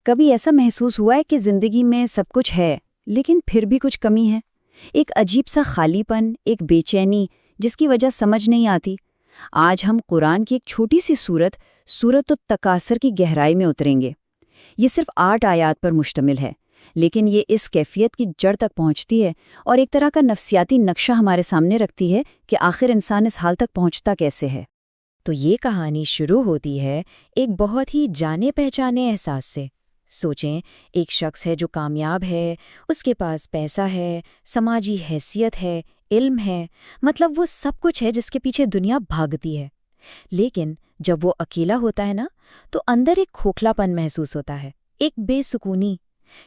کبھی ایسا محسوس ہوا ہے کہ زندگی میں سب کچھ ہے لیکن پھر بھی کچھ کمی ہے؟ ایک عجیب سا خالی پن، ایک بے چینی جس کی وجہ سمجھ نہیں آتی۔ آج ہم قرآن کی ایک چھوٹی سی سورت التکاثر کی گہرائی میں اتریں گے۔ یہ صرف 8 آیات پر مشتمل ہے، لیکن یہ اس کیفیت کی جڑ تک پہنچتی ہے اور ایک طرح کا نفسیاتی نقشہ ہمارے سامنے رکھتی ہے کہ آخر انسان اس حال تک پہنچتا کیسے ہے۔ تو یہ کہانی شروع ہوتی ہے ایک بہت ہی جانے پہچانے احساس سے۔ سوچیں، ایک شخص ہے جو کامیاب ہے، اس کے پاس پیسہ ہے، سماجی حیثیت ہے، علم ہے، مطلب وہ سب کچھ ہے جس کے پیچھے دنیا بھاگتی ہے۔ لیکن جب وہ اکیلا ہوتا ہے نا، تو اندر ایک کھوکھلا پن محسوس ہوتا ہے، ایک بے سکونی۔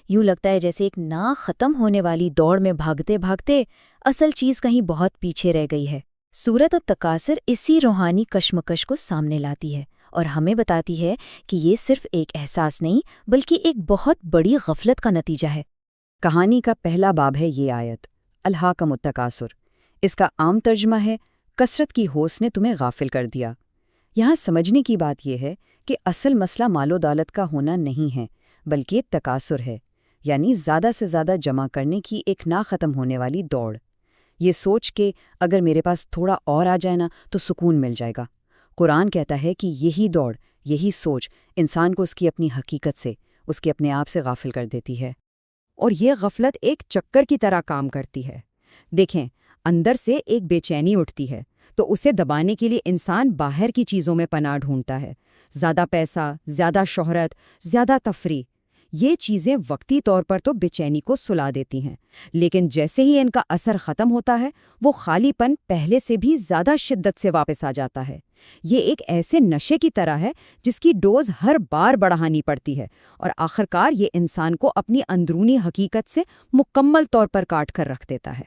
یوں لگتا ہے جیسے ایک نہ ختم ہونے والی دوڑ میں بھاگتے بھاگتے اصل چیز کہیں بہت پیچھے رہ گئی ہے۔ سورت التکاثر اسی روحانی کشمکش کو سامنے لاتی ہے اور ہمیں بتاتی ہے کہ یہ صرف ایک احساس نہیں بلکہ ایک بہت بڑی غفلت کا نتیجہ ہے۔ کہانی کا پہلا باب ہے یہ آیت، الہاکم التکاثر۔ اس کا عام ترجمہ ہے، کثرت کی ہوس نے تمہیں غافل کر دیا۔ یہاں سمجھنے کی بات یہ ہے کہ اصل مسئلہ مال و دولت کا ہونا نہیں ہے، بلکہ تکاثر ہے، یعنی زیادہ سے زیادہ جمع کرنے کی ایک نہ ختم ہونے والی دوڑ۔ یہ سوچ کہ اگر میرے پاس تھوڑا اور آ جائے نا تو سکون مل جائے گا۔ قرآن کہتا ہے کہ یہی دوڑ، یہی سوچ انسان کو اس کی اپنی حقیقت سے، اس کے اپنے آپ سے غافل کر دیتی ہے، اور یہ غفلت ایک چکر کی طرح کام کرتی ہے۔ دیکھیں، اندر سے ایک بے چینی اٹھتی ہے تو اسے دبانے کے لیے انسان باہر کی چیزوں میں پناہ ڈھونڈتا ہے۔ زیادہ پیسہ، زیادہ شہرت، زیادہ تفریح، یہ چیزیں وقتی طور پر تو بے چینی کو سلا دیتی ہیں، لیکن جیسے ہی ان کا اثر ختم ہوتا ہے، وہ خالی پن پہلے سے بھی زیادہ شدت سے واپس آ جاتا ہے۔ یہ ایک ایسے نشے کی طرح ہے جس کی ڈوز ہر بار بڑھانی پڑتی ہے، اور آخرکار یہ انسان کو اپنی اندرونی حقیقت سے مکمل طور پر کاٹ کر رکھ دیتا ہے۔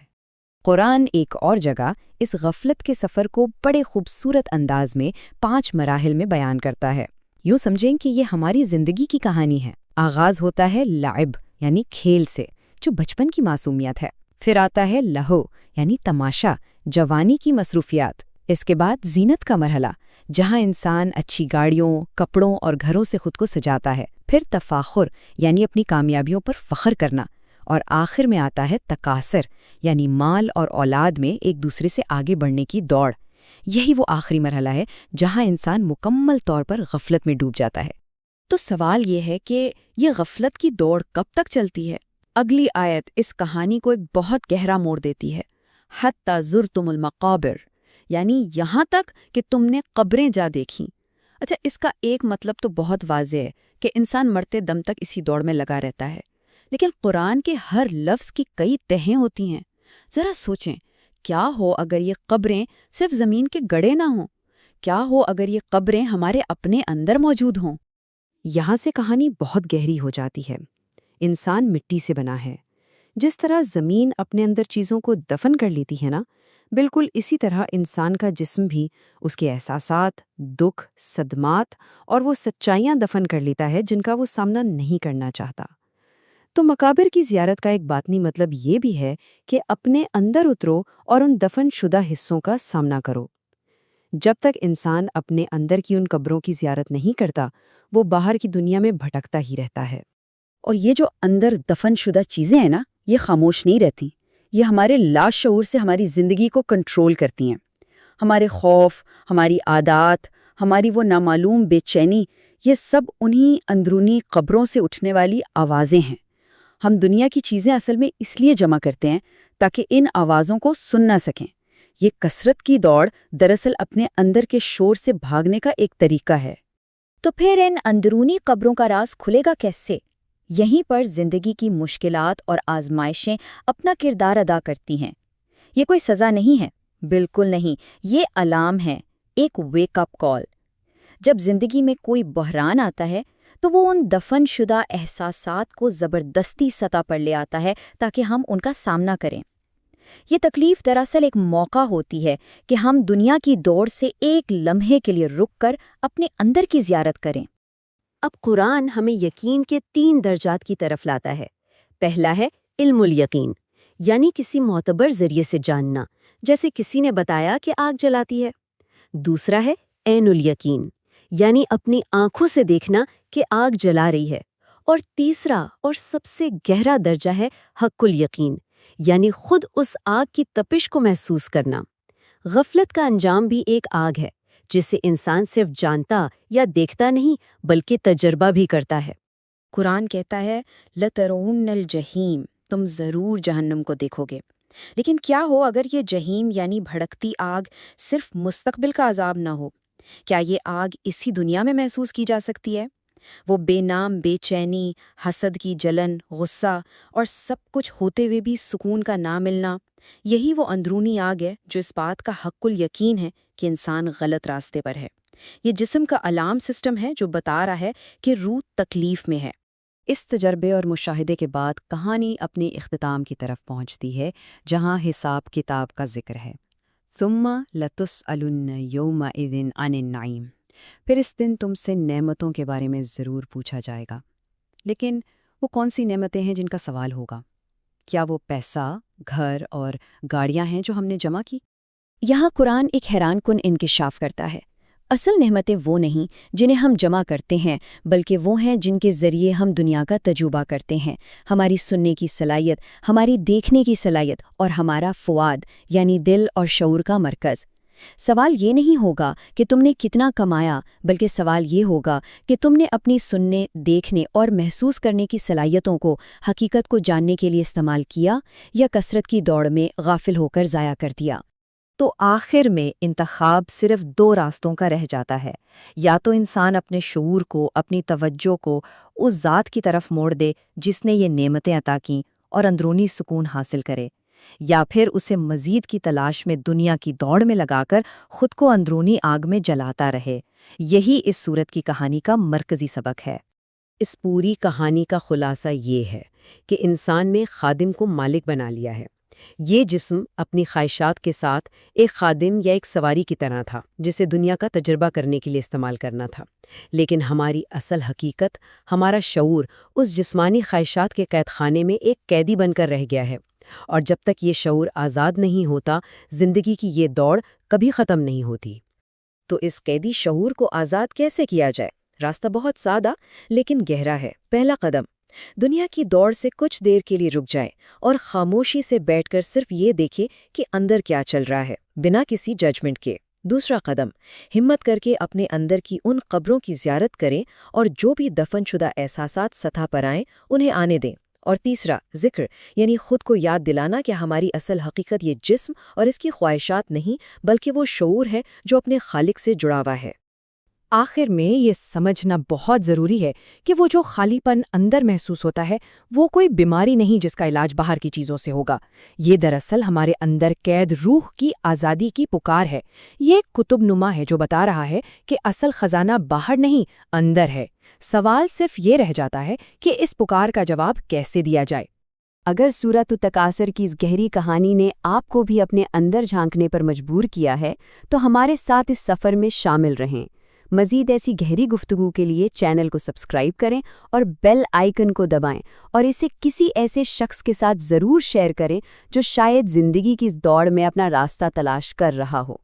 قرآن ایک اور جگہ اس غفلت کے سفر کو بڑے خوبصورت انداز میں 5 مراحل میں بیان کرتا ہے۔ یوں سمجھیں کہ یہ ہماری زندگی کی کہانی ہے۔ آغاز ہوتا ہے لعب یعنی کھیل سے، جو بچپن کی معصومیت ہے۔ پھر آتا ہے لہو یعنی تماشا، جوانی کی مصروفیات۔ اس کے بعد زینت کا مرحلہ، جہاں انسان اچھی گاڑیوں، کپڑوں اور گھروں سے خود کو سجاتا ہے۔ پھر تفاخر یعنی اپنی کامیابیوں پر فخر کرنا، اور آخر میں آتا ہے تکاثر یعنی مال اور اولاد میں ایک دوسرے سے آگے بڑھنے کی دوڑ۔ یہی وہ آخری مرحلہ ہے جہاں انسان مکمل طور پر غفلت میں ڈوب جاتا ہے۔ تو سوال یہ ہے کہ یہ غفلت کی دوڑ کب تک چلتی ہے؟ اگلی آیت اس کہانی کو ایک بہت گہرا موڑ دیتی ہے، حتی زرتم المقابر، یعنی یہاں تک کہ تم نے قبریں جا دیکھیں۔ اچھا، اس کا ایک مطلب تو بہت واضح ہے کہ انسان مرتے دم تک اسی دوڑ میں لگا رہتا ہے، لیکن قرآن کے ہر لفظ کی کئی تہیں ہوتی ہیں۔ ذرا سوچیں، کیا ہو اگر یہ قبریں صرف زمین کے گڑھے نہ ہوں؟ کیا ہو اگر یہ قبریں ہمارے اپنے اندر موجود ہوں؟ یہاں سے کہانی بہت گہری ہو جاتی ہے۔ انسان مٹی سے بنا ہے۔ جس طرح زمین اپنے اندر چیزوں کو دفن کر لیتی ہے نا، بالکل اسی طرح انسان کا جسم بھی اس کے احساسات، دکھ، صدمات اور وہ سچائیاں دفن کر لیتا ہے جن کا وہ سامنا نہیں کرنا چاہتا۔ تو مقابر کی زیارت کا ایک باطنی مطلب یہ بھی ہے کہ اپنے اندر اترو اور ان دفن شدہ حصوں کا سامنا کرو۔ جب تک انسان اپنے اندر کی ان قبروں کی زیارت نہیں کرتا، وہ باہر کی دنیا میں بھٹکتا ہی رہتا ہے۔ اور یہ جو اندر دفن شدہ چیزیں ہیں نا، یہ خاموش نہیں رہتی، یہ ہمارے لاشعور سے ہماری زندگی کو کنٹرول کرتی ہیں۔ ہمارے خوف، ہماری عادات، ہماری وہ نامعلوم بے چینی، یہ سب انہی اندرونی قبروں سے اٹھنے والی آوازیں ہیں۔ ہم دنیا کی چیزیں اصل میں اس لیے جمع کرتے ہیں تاکہ ان آوازوں کو سن نہ سکیں۔ یہ کثرت کی دوڑ دراصل اپنے اندر کے شور سے بھاگنے کا ایک طریقہ ہے۔ تو پھر ان اندرونی قبروں کا راز کھلے گا کیسے؟ یہیں پر زندگی کی مشکلات اور آزمائشیں اپنا کردار ادا کرتی ہیں۔ یہ کوئی سزا نہیں ہے، بالکل نہیں، یہ الارم ہے، ایک ویک اپ کال۔ جب زندگی میں کوئی بحران آتا ہے تو وہ ان دفن شدہ احساسات کو زبردستی سطح پر لے آتا ہے تاکہ ہم ان کا سامنا کریں۔ یہ تکلیف دراصل ایک موقع ہوتی ہے کہ ہم دنیا کی دوڑ سے ایک لمحے کے لیے رک کر اپنے اندر کی زیارت کریں۔ اب قرآن ہمیں یقین کے 3 درجات کی طرف لاتا ہے۔ پہلا ہے علم الیقین، یعنی کسی معتبر ذریعے سے جاننا، جیسے کسی نے بتایا کہ آگ جلاتی ہے۔ دوسرا ہے عین الیقین، یعنی اپنی آنکھوں سے دیکھنا کہ آگ جلا رہی ہے۔ اور تیسرا اور سب سے گہرا درجہ ہے حق الیقین، یعنی خود اس آگ کی تپش کو محسوس کرنا۔ غفلت کا انجام بھی ایک آگ ہے جسے انسان صرف جانتا یا دیکھتا نہیں بلکہ تجربہ بھی کرتا ہے۔ قرآن کہتا ہے لَتَرَوُنَّ الْجَحِيمَ، تم ضرور جہنم کو دیکھو گے۔ لیکن کیا ہو اگر یہ جہیم یعنی بھڑکتی آگ صرف مستقبل کا عذاب نہ ہو؟ کیا یہ آگ اسی دنیا میں محسوس کی جا سکتی ہے؟ وہ بے نام بے چینی، حسد کی جلن، غصہ اور سب کچھ ہوتے ہوئے بھی سکون کا نہ ملنا، یہی وہ اندرونی آگ ہے جو اس بات کا حق الیقین ہے کہ انسان غلط راستے پر ہے۔ یہ جسم کا الارم سسٹم ہے جو بتا رہا ہے کہ روح تکلیف میں ہے۔ اس تجربے اور مشاہدے کے بعد کہانی اپنی اختتام کی طرف پہنچتی ہے، جہاں حساب کتاب کا ذکر ہے۔ ثم لتسألن یومئذ عن النعیم، پھر اس دن تم سے نعمتوں کے بارے میں ضرور پوچھا جائے گا۔ لیکن وہ کون سی نعمتیں ہیں جن کا سوال ہوگا؟ کیا وہ پیسہ، گھر اور گاڑیاں ہیں جو ہم نے جمع کی؟ یہاں قرآن ایک حیران کن انکشاف کرتا ہے۔ اصل نعمتیں وہ نہیں جنہیں ہم جمع کرتے ہیں، بلکہ وہ ہیں جن کے ذریعے ہم دنیا کا تجربہ کرتے ہیں۔ ہماری سننے کی صلاحیت، ہماری دیکھنے کی صلاحیت اور ہمارا فؤاد یعنی دل اور شعور کا مرکز۔ سوال یہ نہیں ہوگا کہ تم نے کتنا کمایا، بلکہ سوال یہ ہوگا کہ تم نے اپنی سننے، دیکھنے اور محسوس کرنے کی صلاحیتوں کو حقیقت کو جاننے کے لیے استعمال کیا یا کثرت کی دوڑ میں غافل ہو کر ضائع کر دیا۔ تو آخر میں انتخاب صرف دو راستوں کا رہ جاتا ہے، یا تو انسان اپنے شعور کو، اپنی توجہ کو اس ذات کی طرف موڑ دے جس نے یہ نعمتیں عطا کیں اور اندرونی سکون حاصل کرے، یا پھر اسے مزید کی تلاش میں دنیا کی دوڑ میں لگا کر خود کو اندرونی آگ میں جلاتا رہے۔ یہی اس صورت کی کہانی کا مرکزی سبق ہے۔ اس پوری کہانی کا خلاصہ یہ ہے کہ انسان نے خادم کو مالک بنا لیا ہے۔ یہ جسم اپنی خواہشات کے ساتھ ایک خادم یا ایک سواری کی طرح تھا جسے دنیا کا تجربہ کرنے کے لیے استعمال کرنا تھا، لیکن ہماری اصل حقیقت، ہمارا شعور اس جسمانی خواہشات کے قید خانے میں ایک قیدی بن کر رہ گیا ہے، اور جب تک یہ شعور آزاد نہیں ہوتا، زندگی کی یہ دوڑ کبھی ختم نہیں ہوتی۔ تو اس قیدی شعور کو آزاد کیسے کیا جائے؟ راستہ بہت سادہ لیکن گہرا ہے۔ پہلا قدم، دنیا کی دوڑ سے کچھ دیر کے لیے رک جائیں اور خاموشی سے بیٹھ کر صرف یہ دیکھیں کہ اندر کیا چل رہا ہے، بنا کسی ججمنٹ کے۔ دوسرا قدم، ہمت کر کے اپنے اندر کی ان قبروں کی زیارت کریں اور جو بھی دفن شدہ احساسات سطح پر آئیں انہیں آنے دیں۔ اور تیسرا، ذکر، یعنی خود کو یاد دلانا کہ ہماری اصل حقیقت یہ جسم اور اس کی خواہشات نہیں، بلکہ وہ شعور ہے جو اپنے خالق سے جڑا ہوا ہے۔ آخر میں یہ سمجھنا بہت ضروری ہے کہ وہ جو خالی پن اندر محسوس ہوتا ہے وہ کوئی بیماری نہیں جس کا علاج باہر کی چیزوں سے ہوگا۔ یہ دراصل ہمارے اندر قید روح کی آزادی کی پکار ہے۔ یہ ایک کتب نما ہے جو بتا رہا ہے کہ اصل خزانہ باہر نہیں، اندر ہے۔ سوال صرف یہ رہ جاتا ہے کہ اس پکار کا جواب کیسے دیا جائے۔ اگر سورۃ التکاثر کی اس گہری کہانی نے آپ کو بھی اپنے اندر جھانکنے پر مجبور کیا ہے تو ہمارے ساتھ اس سفر میں شامل رہیں۔ مزید ایسی گہری گفتگو کے لیے چینل کو سبسکرائب کریں اور بیل آئیکن کو دبائیں، اور اسے کسی ایسے شخص کے ساتھ ضرور شیئر کریں جو شاید زندگی کی اس دوڑ میں اپنا راستہ تلاش کر رہا ہو۔